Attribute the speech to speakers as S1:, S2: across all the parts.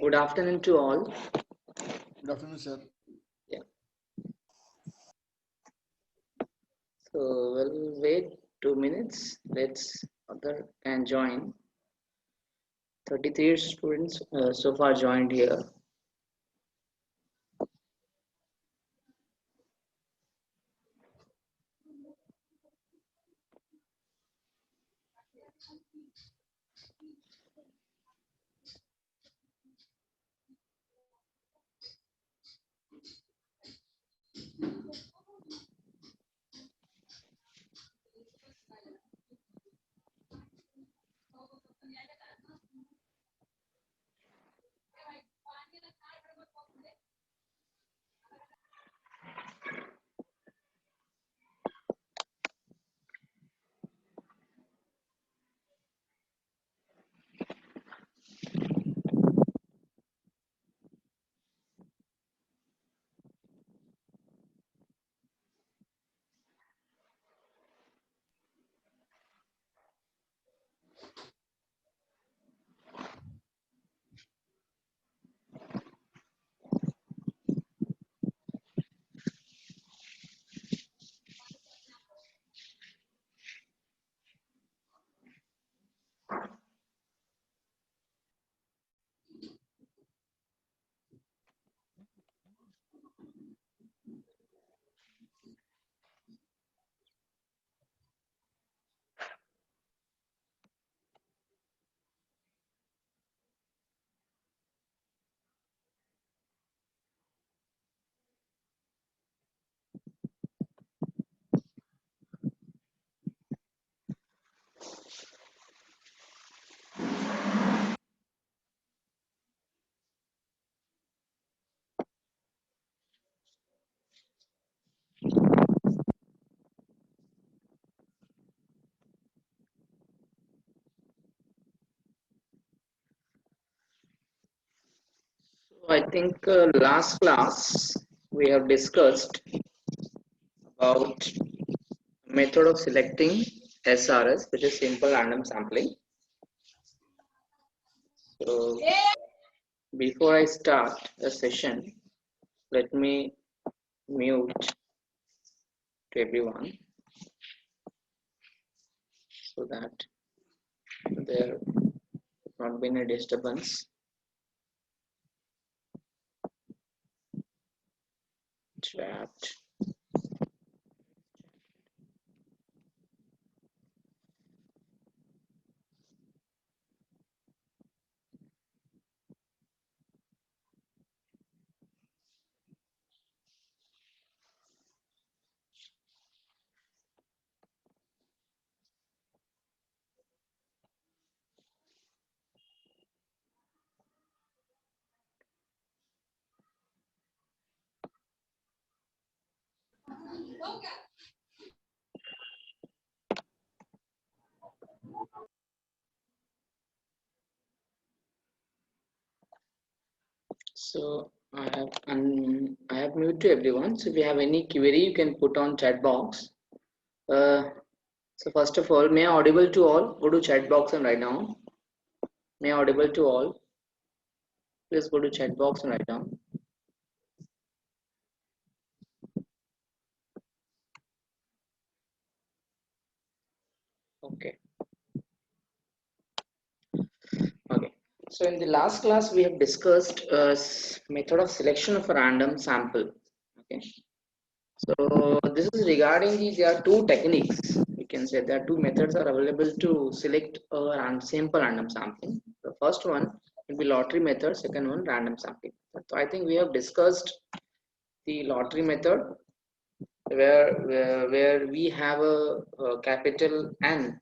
S1: Good afternoon to all.
S2: Good afternoon, sir.
S1: Yeah. So we'll wait 2 minutes. Let's other can join. 33 students so far joined here. So I think last class we have discussed about method of selecting SRS, which is simple random sampling. So before I start the session, let me mute to everyone so that there not be any disturbance. Chat. So I have muted to everyone. So if you have any query, you can put on chat box. So first of all, may I audible to all? Go to chat box and write down. May I audible to all? Please go to chat box and write down. Okay. Okay. So in the last class, we have discussed method of selection of a random sample. Okay. So this is regarding there are two techniques. We can say there are two methods are available to select a simple random sampling. The first one will be lottery method. Second one random sampling. So I think we have discussed the lottery method where we have a capital N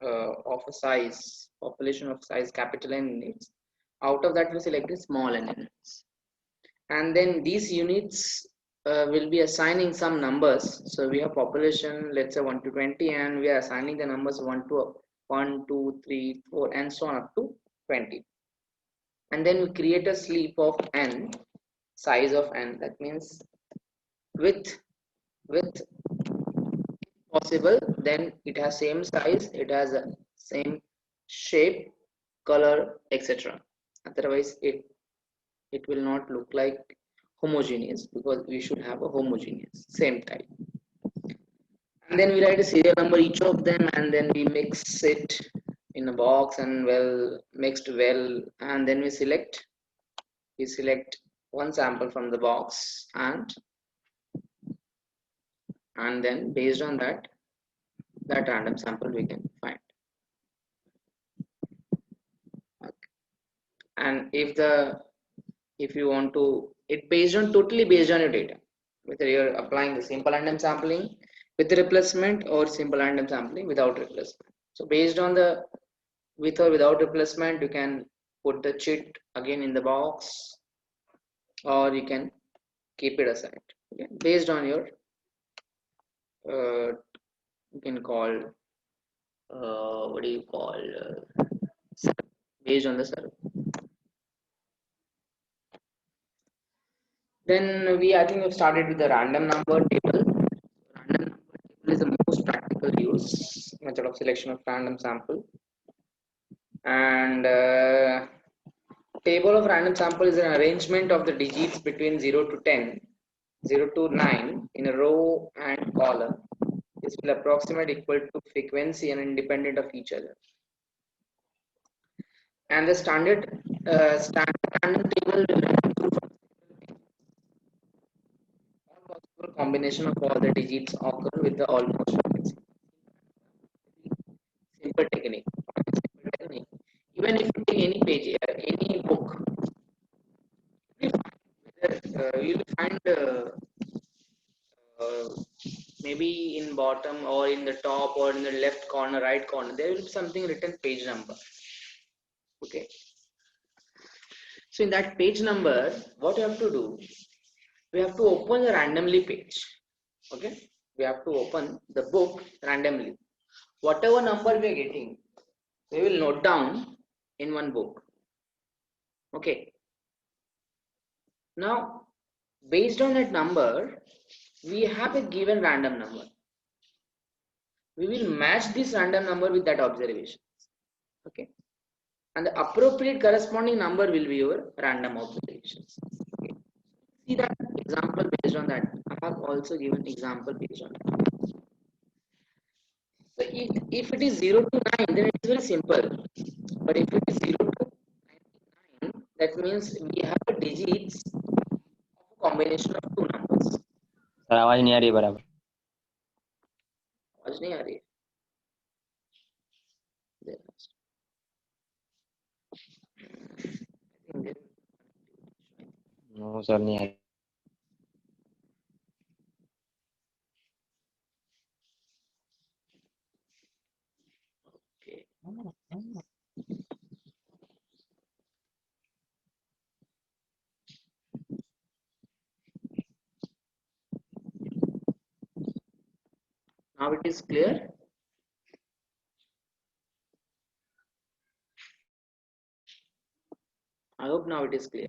S1: of a size population of size capital N units. Out of that we selected small n units, and then these units will be assigning some numbers. So we have population, let's say 1 to 20, and we are assigning the numbers 1, 2, 3, 4, and so on up to 20. And then we create a sleep of n, size of n. That means with possible, then it has same size, it has a same shape, color, etc. Otherwise it will not look like homogeneous, because we should have a homogeneous same type. And then we write a serial number each of them, and then we mix it in a box and mixed well, and then we select one sample from the box, and then based on that random sample we can find. Okay. And if you want to, it totally based on your data, whether you're applying the simple random sampling with the replacement or simple random sampling without replacement. So based on the with or without replacement, you can put the cheat again in the box, or you can keep it aside. Okay? Based on your you can call what do you call based on the server. Then I think we've started with the random number table. Random number table is the most practical use method of selection of random sample. And table of random sample is an arrangement of the digits between 0 to 10, 0 to 9 in a row and column. This will approximate equal to frequency and independent of each other. And the standard random table will all possible combination of all the digits occur with the almost frequency. Simple technique. Even if you take any page, any book, you'll find maybe in bottom or in the top or in the left corner, right corner, there will be something written page number. Okay. So in that page number, what you have to do, we have to open the randomly page. Okay. We have to open the book randomly. Whatever number we are getting, we will note down in one book. Okay. Now, based on that number, we have a given random number. We will match this random number with that observation. Okay. And the appropriate corresponding number will be your random observations. Okay. See that example based on that. I have also given example based on that. So if it is 0 to 9, then it's very simple. But if it is 0 to 99, that means we have a digits of a combination of two numbers.
S3: Sir आवाज नहीं आ रही बराबर.
S1: आवाज नहीं आ रही है.
S3: No sir नहीं आ रही.
S1: Now it is clear. I hope now it is clear.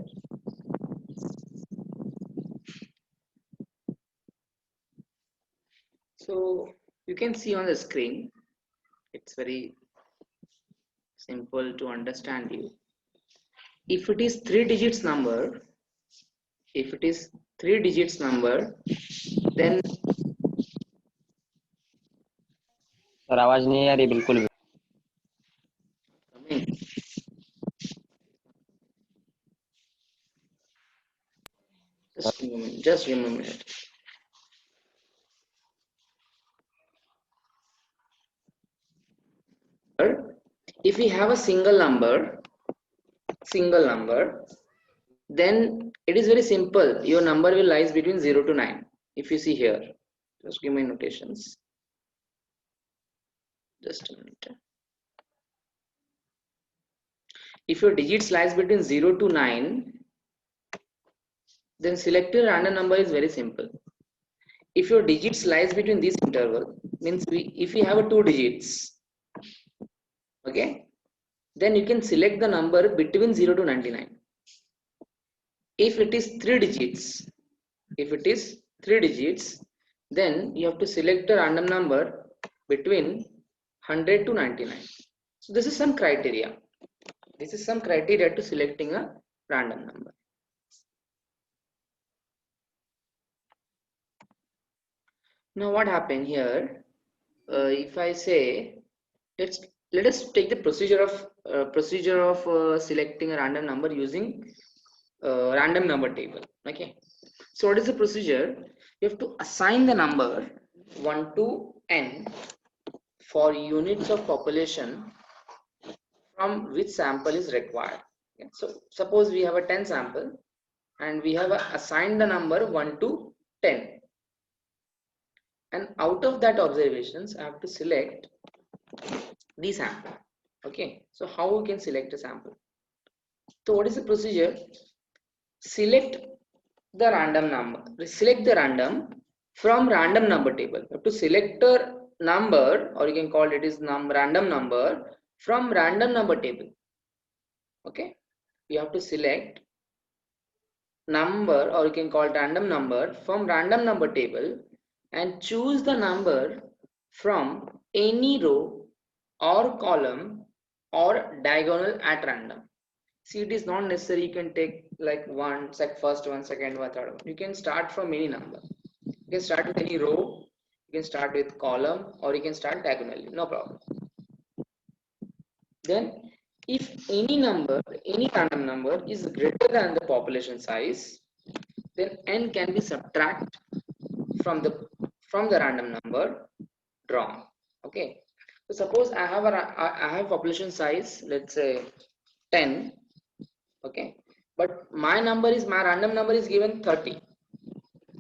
S1: So you can see on the screen, it's very simple to understand you. If it is 3 digits number, then
S3: sir आवाज नहीं आ रही बिल्कुल भी.
S1: just give me a minute. If we have a single number, then it is very simple. Your number will lies between 0 to 9. If you see here, just give me notations. Just a minute. If your digits lies between 0 to 9, then selecting random number is very simple. If your digits lies between this interval, means if we have a 2 digits, okay, then you can select the number between 0 to 99. If it is 3 digits, then you have to select a random number between 100 to 99. So this is some criteria. This is some criteria to selecting a random number. Now what happened here? If I say, let us take the procedure of selecting a random number using random number table. Okay. So what is the procedure? You have to assign the number 1 to n for units of population from which sample is required. Okay. So suppose we have a 10 sample and we have assigned the number 1 to 10, and out of that observations I have to select the sample. Okay, so how we can select a sample? So what is the procedure? Select the random number, select the random from random number table. You have to select a number, or you can call it is random number from random number table. Okay, you have to select number, or you can call it random number from random number table, and choose the number from any row or column or diagonal at random. See, it is not necessary you can take like first one, second one, third one. You can start from any number. You can start with any row, you can start with column, or you can start diagonally, no problem. Then if any random number is greater than the population size, then n can be subtracted from the random number drawn. Okay, so suppose I have population size, let's say 10. Okay, but my random number is given 30.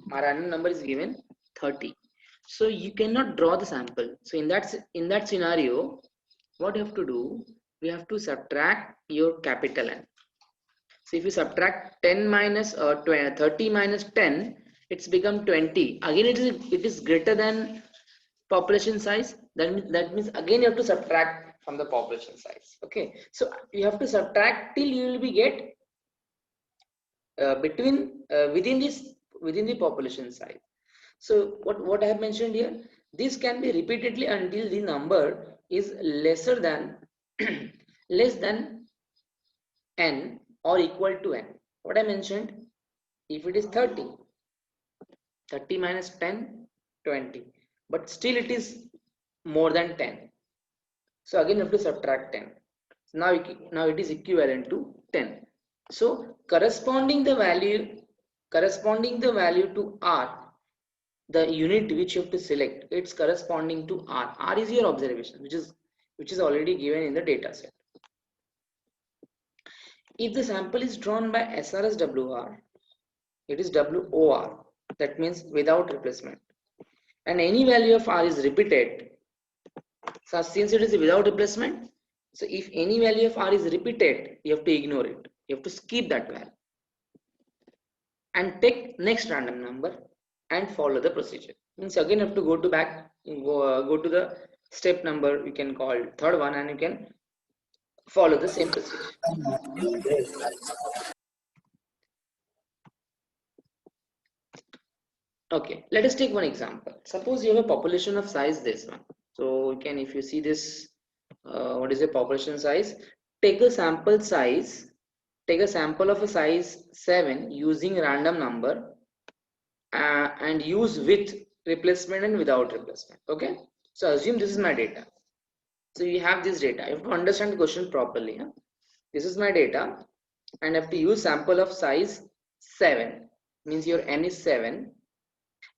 S1: My random number is given 30. So you cannot draw the sample. So in that scenario, what you have to do? We have to subtract your capital N. So if you subtract 10 minus 30 minus 10, it's become 20. Again, it is greater than population size. That means again you have to subtract from the population size. Okay, so you have to subtract till you will be get within the population size. So what I have mentioned here, this can be repeatedly until the number is lesser than less than n or equal to n. What I mentioned, if it is 30 minus 10, 20, but still it is more than 10. So again you have to subtract 10. So now it is equivalent to 10. So corresponding the value to R, the unit which you have to select, it's corresponding to R. R is your observation, which is already given in the data set. If the sample is drawn by SRSWR, it is WOR, that means without replacement, and any value of R is repeated. So since it is without replacement, so if any value of R is repeated, you have to ignore it. You have to skip that value and take next random number and follow the procedure. Means again you have to go to the step number, you can call third one, and you can follow the same procedure. Okay, let us take one example. Suppose you have a population of size this one. So you can, if you see this, what is the population size? Take a sample of a size 7 using random number and use with replacement and without replacement. Okay, so assume this is my data. So you have this data. You have to understand the question properly. Huh? This is my data, and I have to use sample of size 7. Means your n is 7,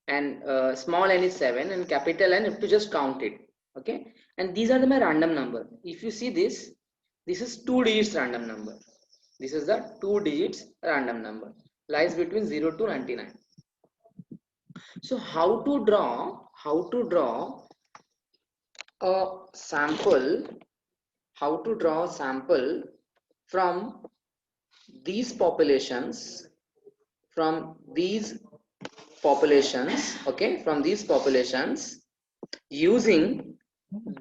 S1: and small n is 7, and capital N, you have to just count it. Okay, and these are my random number. If you see this is 2 digits random number. This is the 2 digits random number, lies between 0 to 99. So how to draw a sample? How to draw a sample from these populations? Okay, from these populations using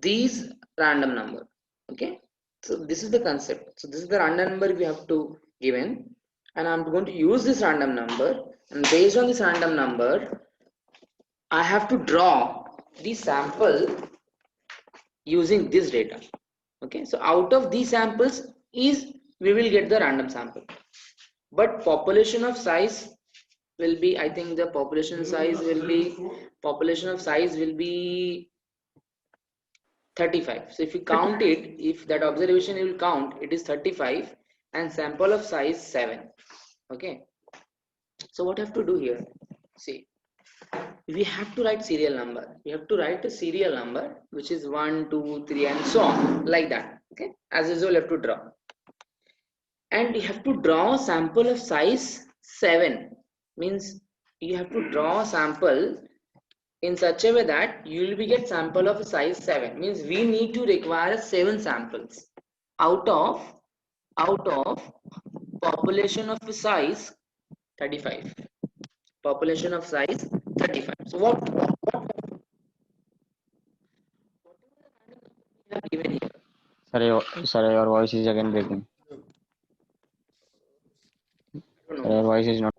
S1: these random number. Okay, so this is the concept. So this is the random number we have to given, and I'm going to use this random number, and based on this random number I have to draw the sample using this data. Okay, so out of these samples is we will get the random sample, but population of size will be, I think the population of size will be 35. So if you count it, if that observation you will count, it is 35 and sample of size 7. Okay, so what I have to do here, see, we have to write serial number. We have to write a serial number which is 1, 2, 3 and so on, like that. Okay, as usual you have to draw, and you have to draw a sample of size 7. Means you have to draw a sample in such a way that you will be get sample of size 7. Means we need to require 7 samples out of population of size 35. Population of size 35. So what we have given here?
S3: Sir, your voice is again breaking.
S1: I don't
S3: Sir,
S1: know.
S3: your voice is not.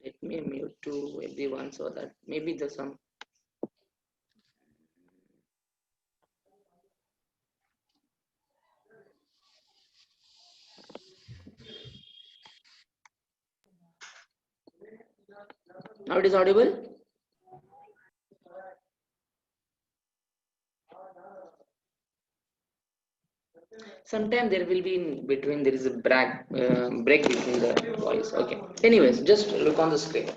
S1: Let me mute to everyone so that maybe there's some. Now it is audible. Sometimes there will be in between, there is a break between the voice. Okay, anyways, just look on the screen.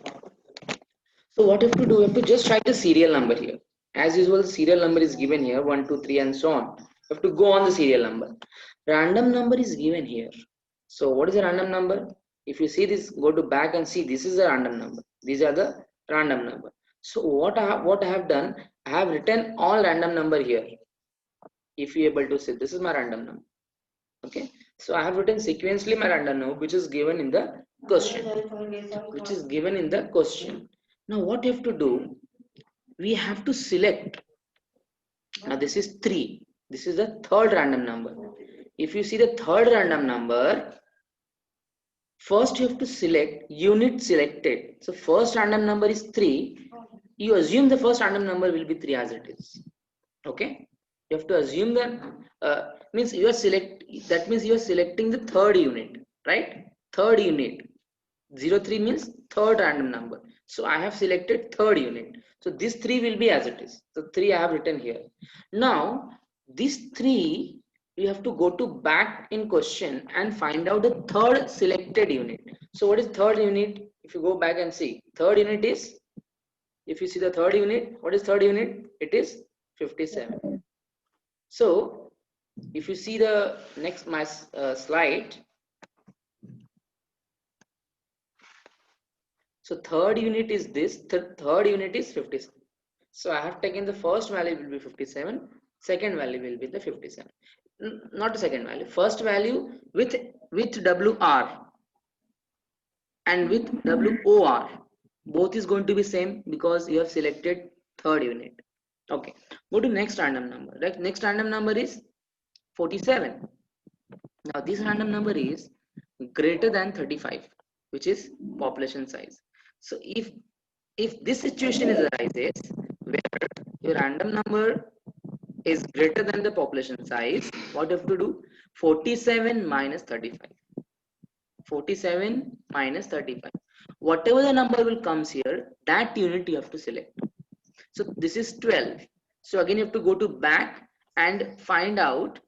S1: So what you have to do, you have to just write the serial number here. As usual, the serial number is given here, 1, 2, 3 and so on. You have to go on the serial number. Random number is given here. So what is a random number? If you see this, go to back and see, this is a random number. These are the random number. So what I have done, I have written all random number here. If you able to see, this is my random number. Okay, so I have written sequentially my random number which is given in the question. Now what you have to do, we have to select. Now this is 3. This is the third random number. If you see the third random number, first you have to select unit selected. So first random number is 3. You assume the first random number will be 3 as it is. Okay, you have to assume that means you are that means you are selecting the third unit, right? Third unit. 03 means third random number. So I have selected third unit. So this 3 will be as it is. So 3 I have written here. Now this 3 you have to go to back in question and find out the third selected unit. So what is third unit? If you go back and see, third unit is, if you see the third unit, what is third unit? It is 57. So if you see the next my slide, so third unit is this, third unit is 57. So I have taken the first value will be 57, second value will be the 57. Not the second value, first value with WR and with WOR, both is going to be same because you have selected third unit. Okay, go to next random number. Right? Next random number is 47. Now this random number is greater than 35, which is population size. So if this situation is arises where your random number is greater than the population size, what you have to do? 47 minus 35. 47 minus 35. Whatever the number will comes here, that unit you have to select. So this is 12. So again you have to go to back and find out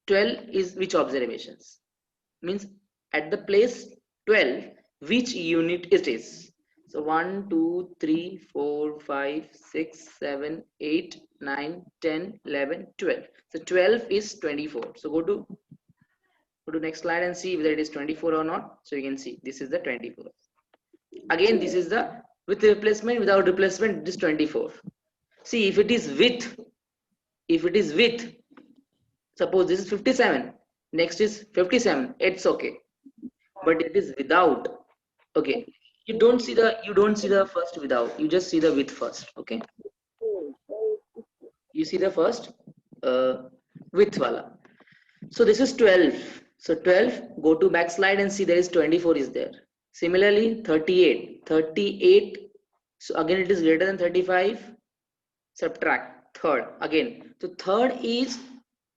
S1: 12 is which observations. Means at the place 12, which unit it is. So 1, 2, 3, 4, 5, 6, 7, 8, 9, 10, 11, 12. So 12 is 24. So go to next slide and see whether it is 24 or not. So you can see this is the 24. Again, this is the with replacement, without replacement, it is 24. See, if it is with, suppose this is 57, next is 57, it's okay. But it is without, okay. You don't see the first without, you just see the with first. Okay, you see the first with wala. So this is 12. So 12, go to backslide and see there is 24 is there. Similarly 38, so again it is greater than 35, subtract third again. So third is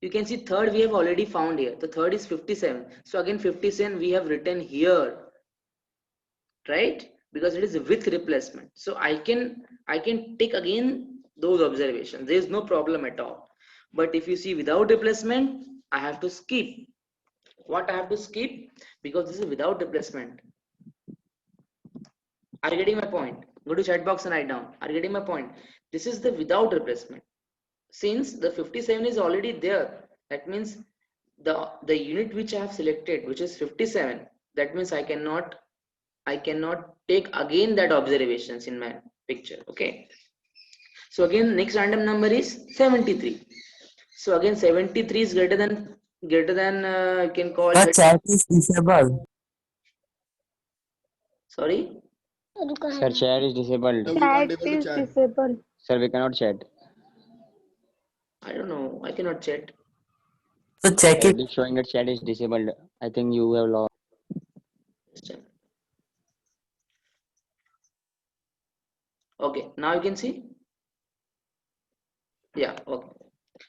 S1: You can see third we have already found here. The third is 57. So again 57 we have written here, right? Because it is with replacement. So I can take again those observations. There is no problem at all. But if you see without replacement, I have to skip. What I have to skip? Because this is without replacement. Are you getting my point? Go to chat box and write down. Are you getting my point? This is the without replacement. Since the 57 is already there, that means the unit which I have selected, which is 57, that means I cannot take again that observations in my picture. Okay. So again, next random number is 73. So again, 73 is greater than you can call
S4: The
S1: it.
S4: chat is disabled.
S1: Sorry.
S3: Sir, chat is disabled.
S2: No, we can't
S5: Chat
S2: able to
S5: is
S2: chat.
S5: disabled.
S3: Sir, we cannot chat.
S1: I don't know. I cannot chat.
S4: So check
S3: Sir,
S4: it.
S3: it is showing that chat is disabled. I think you have lost.
S1: Okay. Now you can see. Yeah. Okay.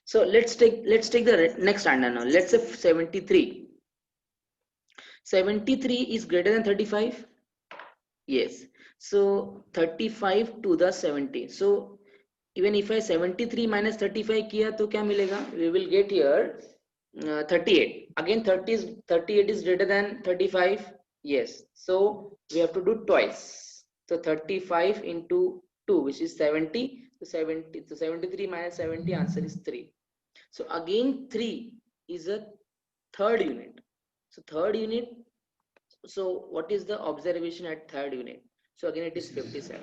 S1: So let's take the next random now. Let's say 73. 73 is greater than 35. Yes. So 35 to the 70. So even if I 73 minus 35 किया तो क्या मिलेगा? We will get here 38. Again 38 is greater than 35. Yes. So we have to do twice. So 35 into 2, which is 70. So 73 minus 70, answer is 3. So again 3 is a third unit. So third unit. So what is the observation at third unit? So again it is 57.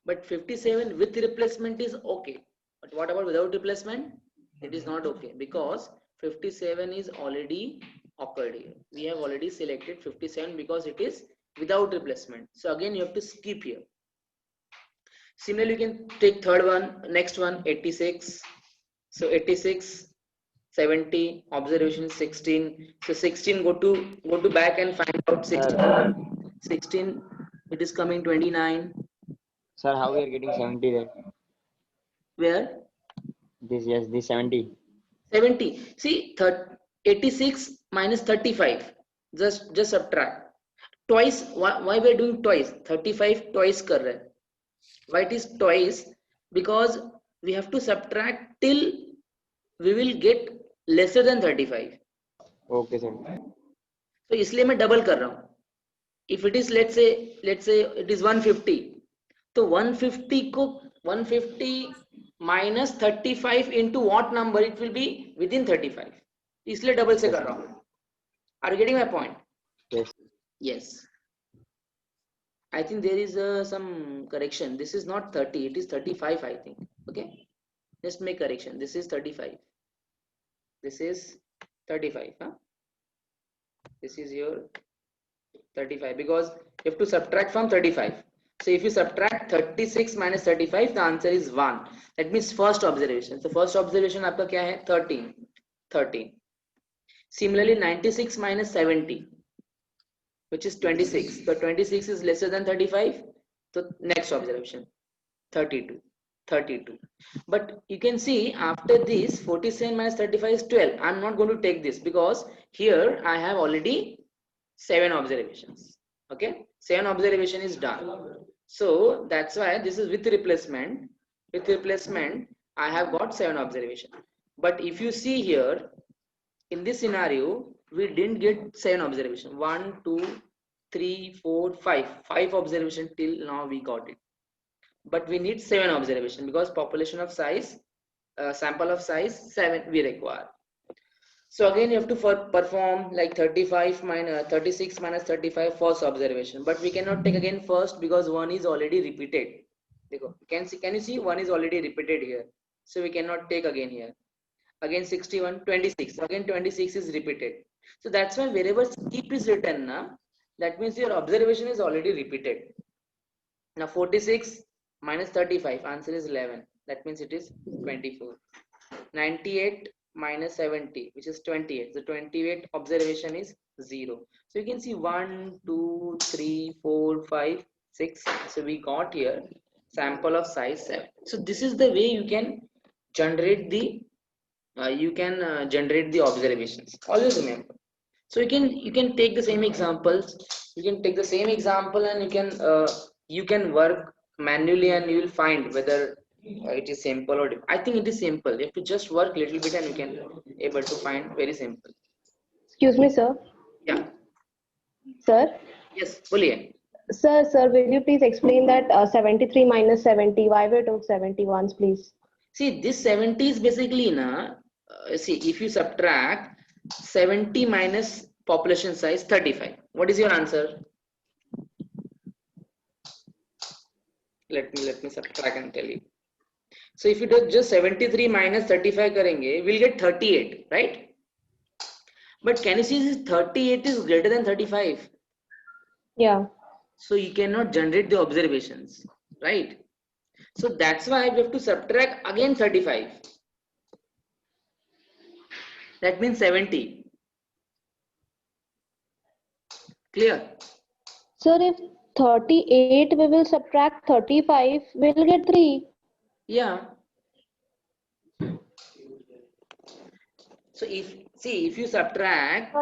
S1: But 57 with replacement is okay. But what about without replacement? It is not okay, because 57 is already occurred here. We have already selected 57 because it is without replacement. So again you have to skip here. Similarly, you can take third one, next one, 86. So 86, 70, observation is 16. So 16, go to back and find out 16. 16, it is coming 29.
S3: Sir, how we are getting 70 there?
S1: Where?
S3: This 70.
S1: 70. See, 86 minus 35. Just subtract. Twice. Why we are doing twice? 35 twice kar rahe. Why it is twice? Because we have to subtract till we will get lesser than 35.
S3: Okay, sir.
S1: So इसलिए मैं double कर रहा हूँ. If it is let's say it is 150. तो 150 minus 35 into what number? It will be within 35. इसलिए double से कर रहा हूँ. Are you getting my point?
S3: Yes.
S1: Yes. I think there is some correction. This is not 30. It is 35. I think. Okay. Just make correction. This is 35. This is 35. Huh? This is your 35 because you have to subtract from 35. So if you subtract 36 minus 35, the answer is 1. That means first observation. So first observation आपका क्या है? 13. 13. Similarly, 96 minus 70, which is 26. So 26 is lesser than 35. So next observation, 32. 32. But you can see after this 47 minus 35 is 12. I'm not going to take this because here I have already 7 observations. Okay, 7 observation is done. So that's why this is with replacement. With replacement, I have got 7 observation. But if you see here, in this scenario, we didn't get 7 observation. 1, 2, 3, 4, 5. 5 observation till now we got it. But we need 7 observation because population of size, sample of size 7 we require. So again you have to perform like 36 minus 35 first observation, but we cannot take again first because 1 is already repeated. Can you see 1 is already repeated here, so we cannot take again here. Again 61, 26, again 26 is repeated. So that's why wherever skip is written now, that means your observation is already repeated. Now 46 minus 35, answer is 11. That means it is 24. 98 minus 70, which is 28. The 28 observation is 0. So you can see 1, 2, 3, 4, 5, 6. So we got here sample of size 7. So this is the way you can generate the you can generate the observations. Always remember. So you can take the same examples. You can take the same example and you can work manually and you will find whether it is simple or I think it is simple. You have to just work little bit and you can able to find very simple.
S5: Excuse me, sir.
S1: Yeah.
S5: Sir,
S1: Yes. Boliye.
S5: sir, will you please explain that 73 minus 70? Why we took 71, please?
S1: See, this 70 is basically see, if you subtract 70 minus population size 35, what is your answer? Let me subtract and tell you. So if you do just 73 minus 35 karenge, we'll get 38, right? But can you see this 38 is greater than 35?
S5: Yeah.
S1: So you cannot generate the observations, right? So that's why we have to subtract again 35. That means 70. Clear?
S5: Sir, if 38 we will subtract 35, we'll get 3.
S1: Yeah. So if you subtract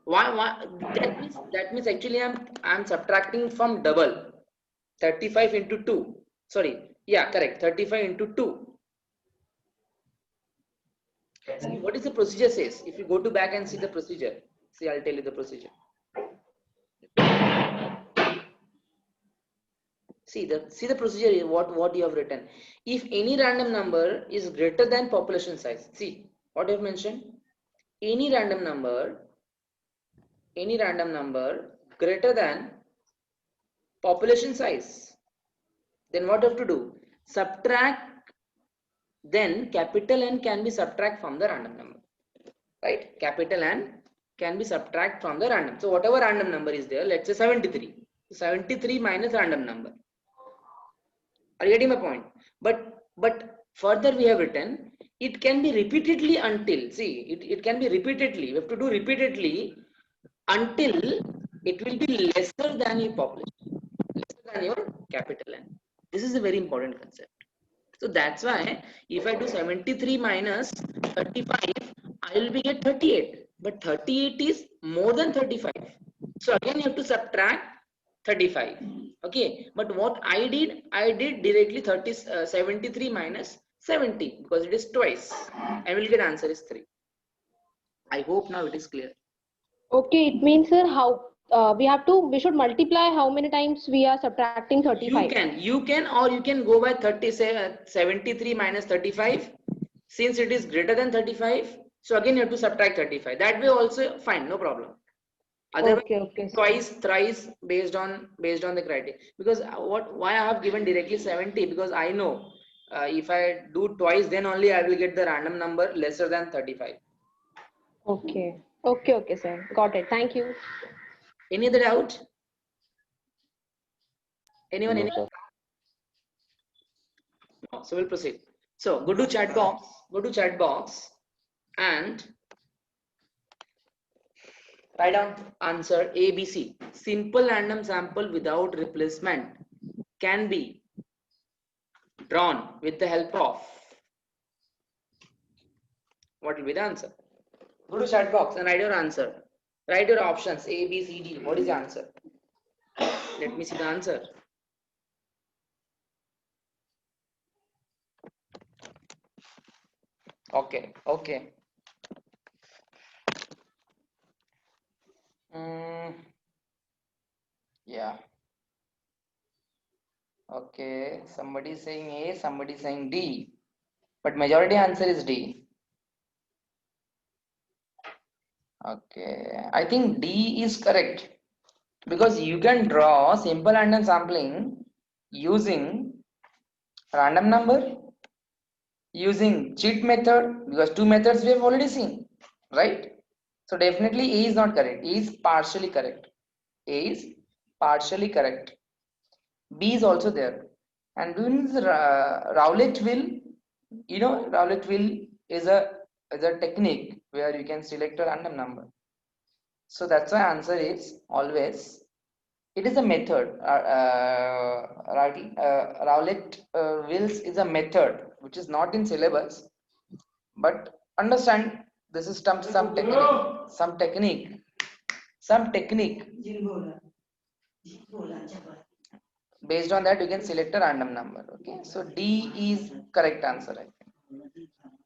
S1: why that means actually I'm subtracting from double 35 into 2. Sorry, yeah, correct. 35 into 2. See, what is the procedure says? If you go to back and see the procedure, see, I'll tell you the procedure. See the procedure is what you have written. If any random number is greater than population size, see what I have mentioned. Any random number greater than population size, then what you have to do? Subtract. Then capital N can be subtract from the random number, right? Capital N can be subtract from the random. So whatever random number is there, let's say 73. 73 minus random number. Are you getting my point? But further we have written it can be repeatedly until, see, it can be repeatedly. We have to do repeatedly until it will be lesser than your population, lesser than your capital N. This is a very important concept. So that's why if I do 73 minus 35, I will be get 38. But 38 is more than 35. So again you have to subtract 35. Okay. But what I did directly 73 minus 70 because it is twice. I will get answer is 3. I hope now it is clear.
S5: Okay, it means, sir, how we should multiply how many times we are subtracting 35.
S1: You can or you can go by 73 minus 35 since it is greater than 35. So again you have to subtract 35. That way also fine, no problem. Otherwise,
S5: Okay, sir.
S1: twice, thrice based on the criteria. Because why I have given directly 70 because I know if I do twice then only I will get the random number lesser than 35.
S5: Okay, sir. Got it. Thank you.
S1: Any other doubt? Anyone?
S3: No, sir.
S1: No. So we'll proceed. So go to chat box and write down answer A, B, C. Simple random sample without replacement can be drawn with the help of. What will be the answer? Go to chat box and write your answer. Write your options A, B, C, D. What is the answer? Let me see the answer. Okay. Yeah. Okay. Somebody is saying A, somebody is saying D. But majority answer is D. Okay. I think D is correct. Because you can draw simple random sampling using random number, using cheat method, because two methods we have already seen, right? So definitely A is not correct. A is partially correct. A is partially correct. B is also there. And Rowlett wheel, Rowlett wheel is a technique where you can select a random number. So that's why answer is always. It is a method. Rowlett wheels is a method which is not in syllabus. but understand this is some technique. Based on that you can select a random number. Okay, so D is correct answer, I think.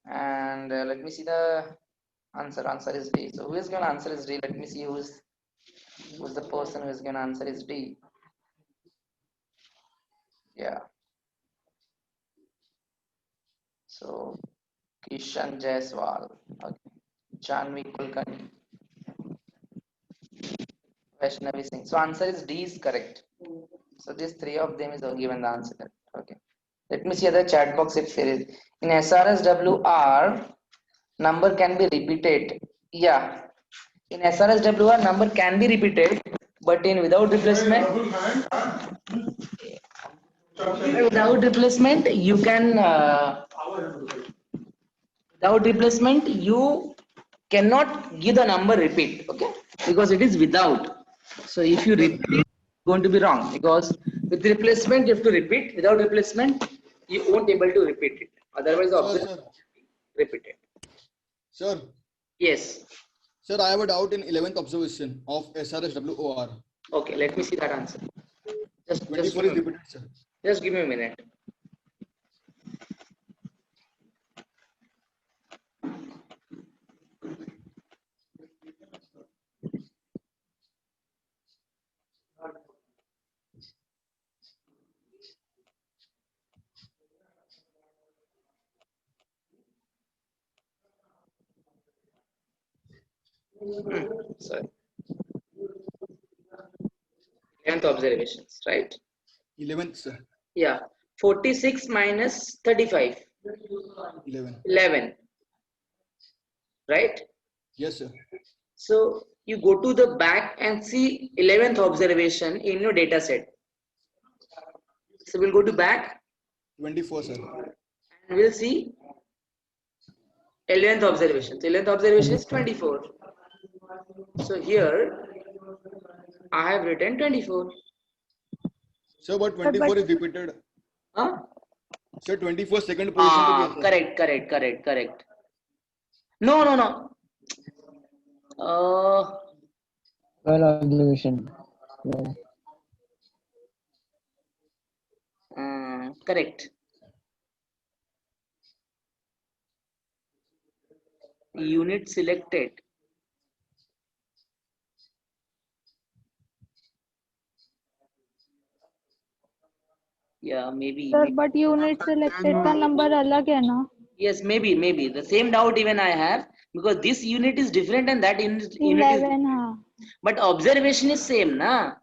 S1: And let me see the answer is D. So who is going to answer is D? Let me see who's the person who is going to answer is D. Yeah, so Kishan Jaiswal, okay. Janvi Kulkarni, Vaishnavi Singh. So answer is D is correct. So these three of them is given the answer. Okay. Let me see the chat box if there is. In SRSWR, number can be repeated. Yeah. In SRSWR, number can be repeated, but in without replacement, you can without replacement you cannot give the number repeat. Okay, because it is without. So if you repeat it, it's going to be wrong, because with replacement you have to repeat. Without replacement you won't able to repeat it. Otherwise the observation repeated.
S2: Sir,
S1: Yes.
S2: sir, I have a doubt in 11th observation of SRSWOR.
S1: Okay, let me see that answer. Just
S2: 24 is repeated, sir.
S1: just give me a minute. Sorry. 11th observations, right?
S2: 11th, sir.
S1: Yeah. 46 minus 35.
S2: 11.
S1: 11. Right?
S2: Yes, sir.
S1: So you go to the back and see 11th observation in your data set. So we'll go to back
S2: 24, sir.
S1: and we'll see 11th observation. So 11th observation is 24. So here I have written 24.
S2: Sir, but 24 is repeated.
S1: Huh?
S2: Sir, 24 second position. to be, sir.
S1: Correct. No.
S3: Well, observation.
S1: Correct. Unit selected. Yeah, maybe.
S6: Sir but unit selected का number अलग है ना
S1: Yes, maybe. The same doubt even I have, because this unit is different and that unit is
S6: 11 हाँ
S1: but observation is same, na?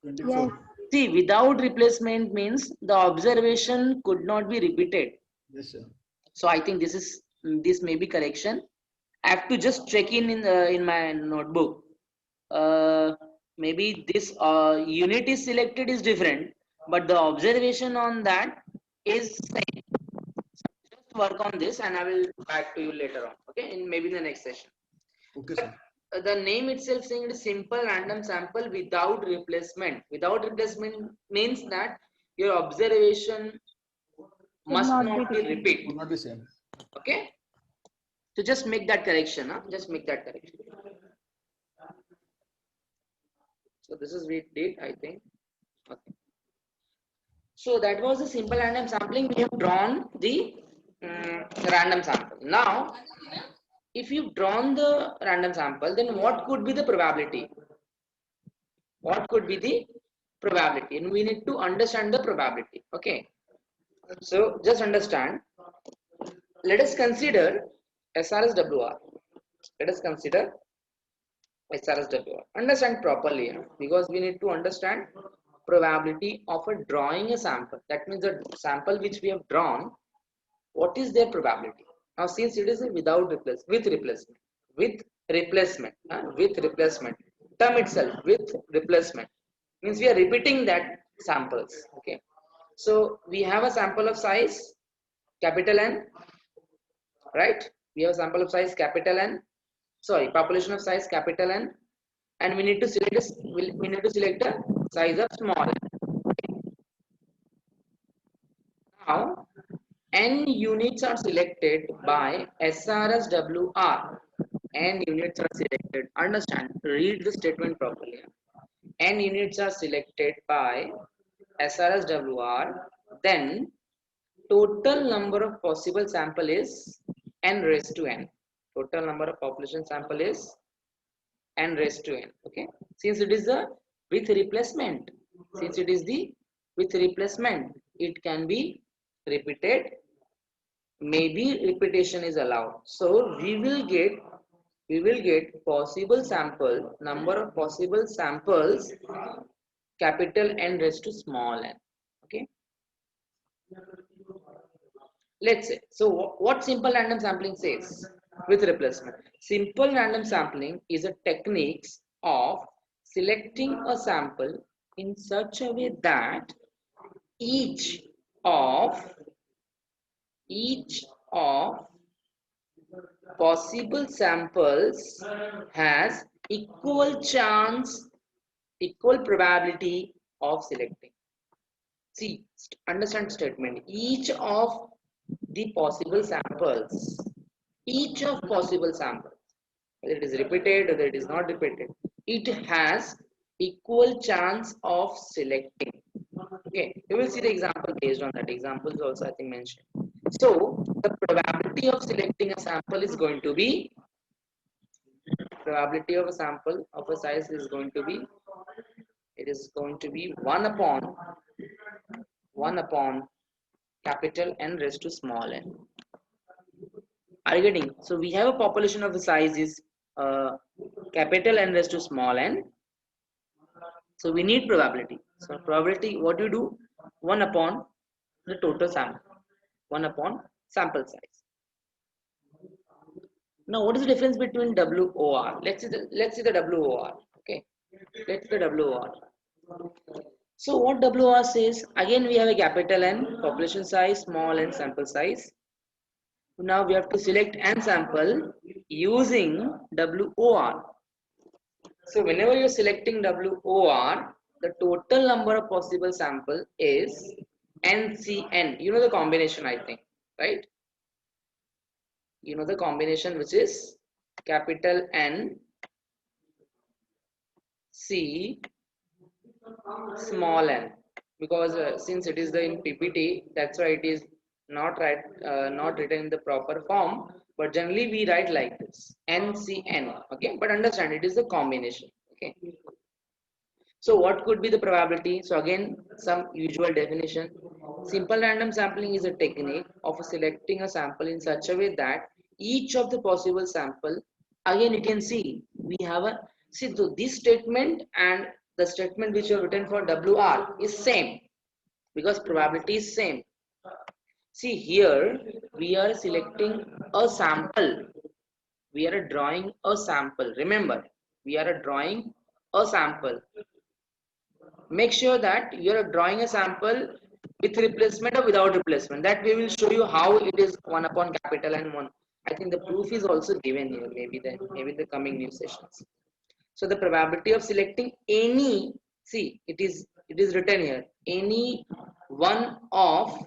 S2: 24.
S6: yes
S1: See, without replacement means the observation could not be repeated.
S2: Yes, sir.
S1: So I think this may be correction. I have to just check in my notebook. Maybe this unit is selected is different, but the observation on that is same. Just work on this, and I will back to you later on. Okay, maybe in the next session.
S2: Okay, sir.
S1: The name itself saying it is simple random sample without replacement. Without replacement means that your observation must not be repeat.
S2: Will not be same.
S1: Okay, so just make that correction. Just make that correction. So this is we did, I think. Okay. So that was the simple random sampling. We have drawn the random sample. Now, if you've drawn the random sample, then what could be the probability? What could be the probability? And we need to understand the probability. Okay. So just understand. Let us consider SRSWR. Let us consider SRSWR. Understand properly, because we need to understand probability of drawing a sample. That means the sample which we have drawn, what is their probability? Now, since it is without replacement, term itself with replacement means we are repeating that samples. Okay, so we have a sample of size capital N, right? We have a sample of size capital N. Sorry, population of size capital N, and we need to select a size of small n. Now, n units are selected by SRSWR. N units are selected. Understand, read the statement properly. N units are selected by SRSWR, then total number of possible sample is n raised to n. Total number of population sample is n raised to n. Okay, since it is the with replacement, it can be repeated. Maybe repetition is allowed. So we will get possible sample number of possible samples capital N raised to small n. Okay, let's say, so what simple random sampling says with replacement? Simple random sampling is a technique of selecting a sample in such a way that each of possible samples has equal chance, equal probability of selecting. See, understand statement. Each of possible samples, whether it is repeated, whether it is not repeated, it has equal chance of selecting. Okay, you will see the example based on that. Examples also I think mentioned. So the probability of selecting a sample is going to be, probability of a sample of a size is going to be, it is going to be 1 upon capital N raised to small n. Are you getting? So we have a population of the size is capital N raised to small n. So we need probability. So probability, what do you do? 1 upon the total sample, 1 upon sample size. Now what is the difference between WOR? Let's see the WOR. Okay, let's see the WOR. So what WOR says? Again we have a capital N, population size, small n, sample size. Now we have to select n sample using WOR. So whenever you're selecting WOR, the total number of possible sample is NCN. You know the combination, I think, right? You know the combination, which is capital N, C, small n. Because since it is the in PPT, that's why it is not written in the proper form. But generally we write like this, NCN. Okay, but understand it is the combination. Okay. So what could be the probability? So again, some usual definition. Simple random sampling is a technique of selecting a sample in such a way that each of the possible sample, again you can see we have a, see, so this statement and the statement which you have written for WR is same because probability is same. See here we are selecting a sample, we are drawing a sample. Remember, we are drawing a sample. Make sure that you are drawing a sample with replacement or without replacement. That we will show you how it is 1 upon capital and 1. I think the proof is also given here, maybe the coming new sessions. So the probability of selecting any, see, it is written here, any one of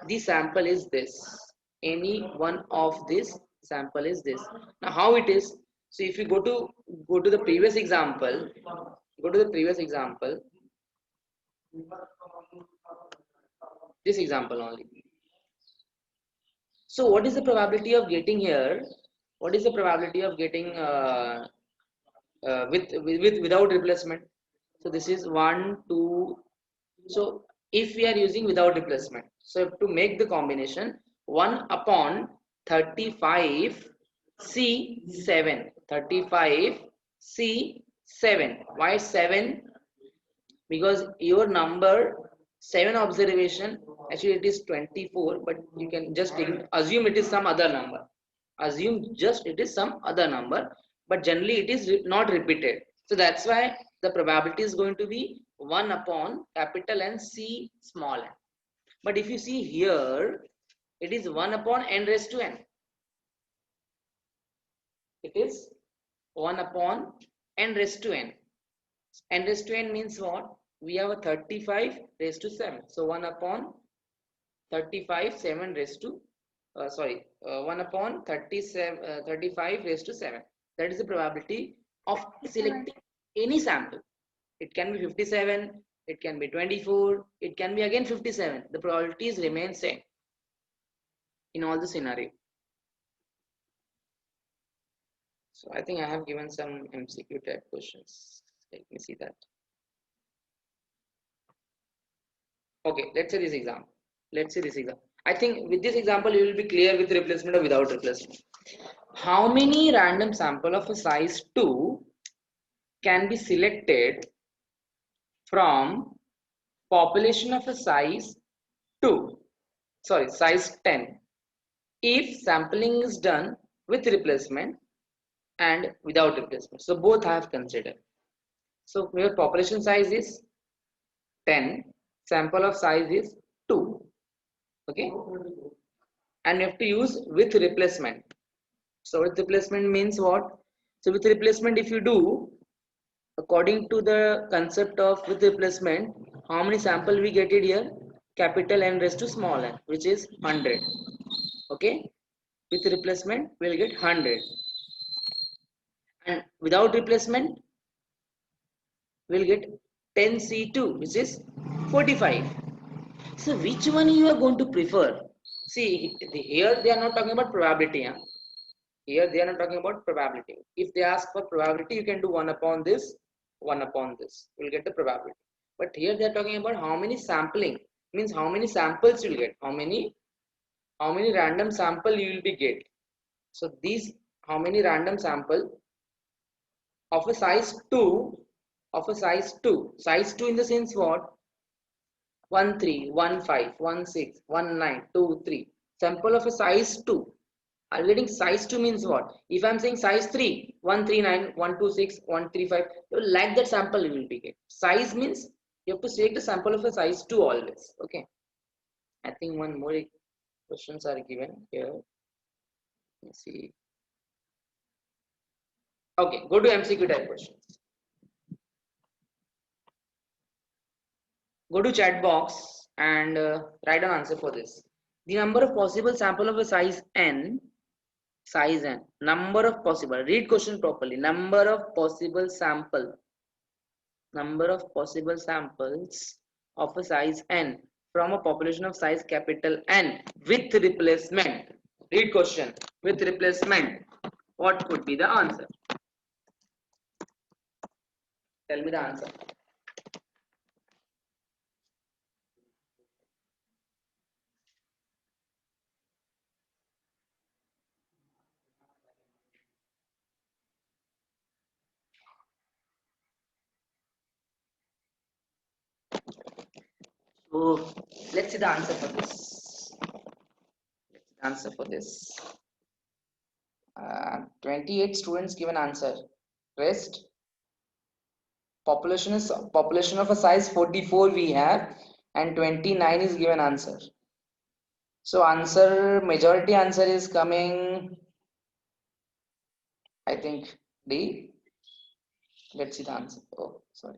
S1: the sample is this. Any one of this sample is this. Now how it is? So if you go to the previous example, this example only. So what is the probability of getting here? What is the probability of getting without replacement? So this is 1, 2. So if we are using without replacement, so to make the combination 1 upon 35 C7, 35 C7. Why 7? Because your number 7 observation, actually it is 24, but you can just assume it is some other number. Assume just it is some other number, but generally it is not repeated. So that's why the probability is going to be 1 upon capital N C small n. But if you see here, it is 1 upon n raised to n. It is 1 upon n raised to n. N raised to n means what? We have a 35 raised to 7. So 1 upon 35 7 raised to 1 upon 37 35 raised to 7. That is the probability of selecting any sample. It can be 57, it can be 24, it can be again 57. The probabilities remain same in all the scenario. So I think I have given some MCQ type questions. Let me see that. Okay, let's say this example. I think with this example you will be clear with replacement or without replacement. How many random sample of a size 2 can be selected from population of a size 10 if sampling is done with replacement and without replacement? So both I have considered. So your population size is 10, sample of size is 2. Okay, and you have to use with replacement. So with replacement means what? So with replacement, if you do according to the concept of with replacement, how many sample we get it here? Capital N raised to small n, which is 100. Okay, with replacement we'll get 100, and without replacement we'll get 10C2, which is 45. So which one you are going to prefer? See, here they are not talking about probability. Huh? Here they are not talking about probability. If they ask for probability, you can do 1 upon this, 1 upon this. You will get the probability. But here they are talking about how many sampling, means how many samples you will get, how many random sample you will be get. So these, how many random sample of a size 2, size 2 in the sense what? 1 3 1 5 1 6 1 9 2 3 sample of a size 2. Are getting size 2 means what? If I'm saying size 3, 139, 126, 135, like that sample you will be get. Size means you have to select a sample of a size 2 always. Okay. I think one more questions are given here. Let's see. Okay, go to MCQ type questions. Go to chat box and write an answer for this. The number of possible sample of a size n, number of possible, read question properly, number of possible samples of a size n from a population of size capital N with replacement. Read question, with replacement, what could be the answer? Tell me the answer. So let's see the answer for this. 28 students given answer. Rest. Population of a size 44 we have, and 29 is given answer. So majority answer is coming, I think D. Let's see the answer. Oh, sorry.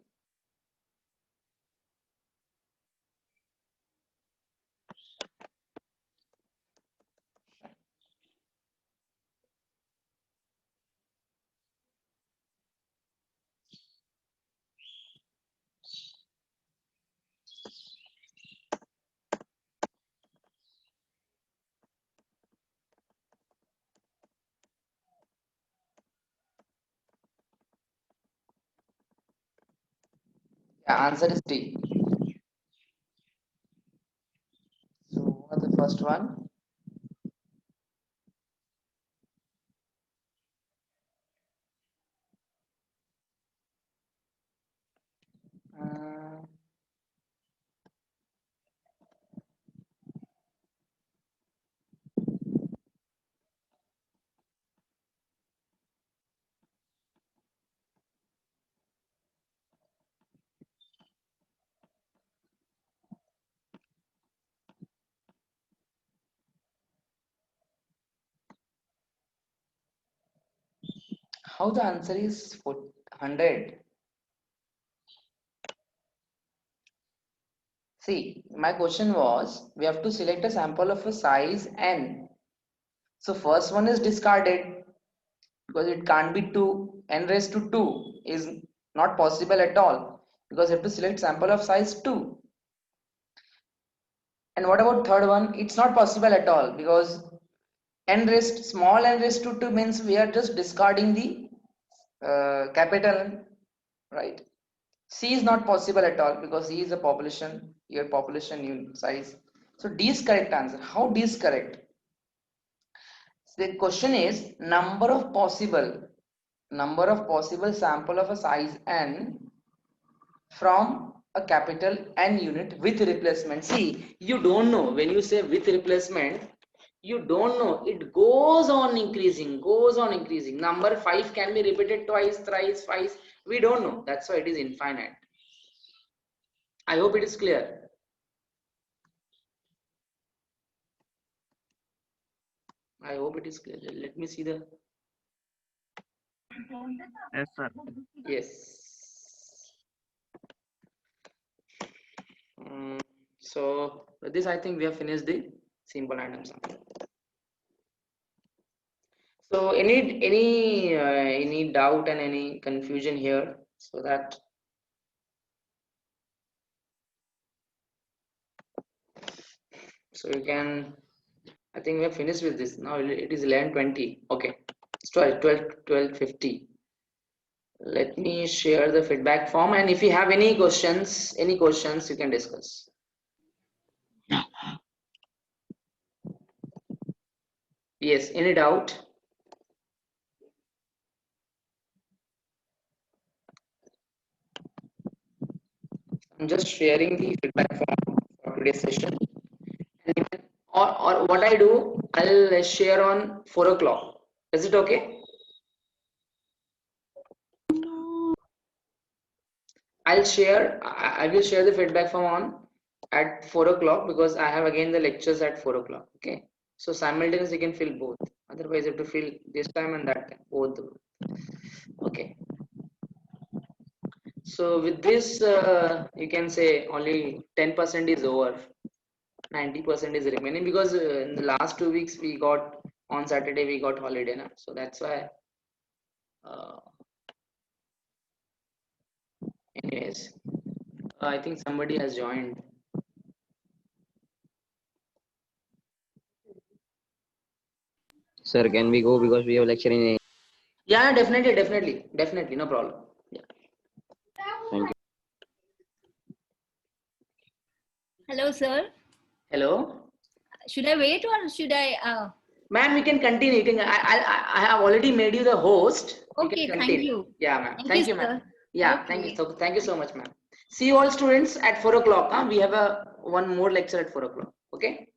S1: Yeah, answer is D. So what's the first one? How the answer is 100? See, my question was, we have to select a sample of a size n. So first one is discarded because it can't be 2. N raised to 2 is not possible at all because you have to select sample of size 2. And what about third one? It's not possible at all because small n raised to 2 means we are just discarding the capital N, right? C is not possible at all because C is a population, your population unit size. So D is correct answer. How D is correct? So the question is number of possible sample of a size n from a capital N unit with replacement. See, you don't know when you say with replacement, you don't know, it goes on increasing. Number 5 can be repeated twice, thrice, twice, we don't know. That's why it is infinite. I hope it is clear. I hope it is clear. Let me see the.
S7: Yes, sir.
S1: Yes. So with this, I think we have finished the simple random sample. So any doubt and any confusion here, so that you can. I think we have finished with this. Now it is 11:20. Okay, it's 12:50. Let me share the feedback form, and if you have any questions, you can discuss. Yes, any doubt? I'm just sharing the feedback form for today's session. And even, or what I do, I'll share on 4 o'clock. Is it okay? I will share the feedback form on at 4 o'clock because I have again the lectures at 4 o'clock. Okay. So simultaneously you can fill both. Otherwise you have to fill this time and that time, both. Okay. So with this, you can say only 10% is over. 90% is remaining because in the last 2 weeks we got on Saturday we got holiday now, so that's why. Anyways, I think somebody has joined.
S3: Sir, can we go because we have lecture in?
S1: Yeah, definitely, no problem. Yeah.
S3: Thank you.
S8: Hello, sir.
S1: Hello,
S8: Should I wait or should I?
S1: ma'am. We can continue. You can. I have already made you the host.
S8: Okay, thank you.
S1: Yeah, ma'am. Thank you, ma'am.
S8: sir.
S1: Yeah,
S8: Okay.
S1: thank you so much, ma'am. See you all students at 4 o'clock. We have one more lecture at 4 o'clock. Okay.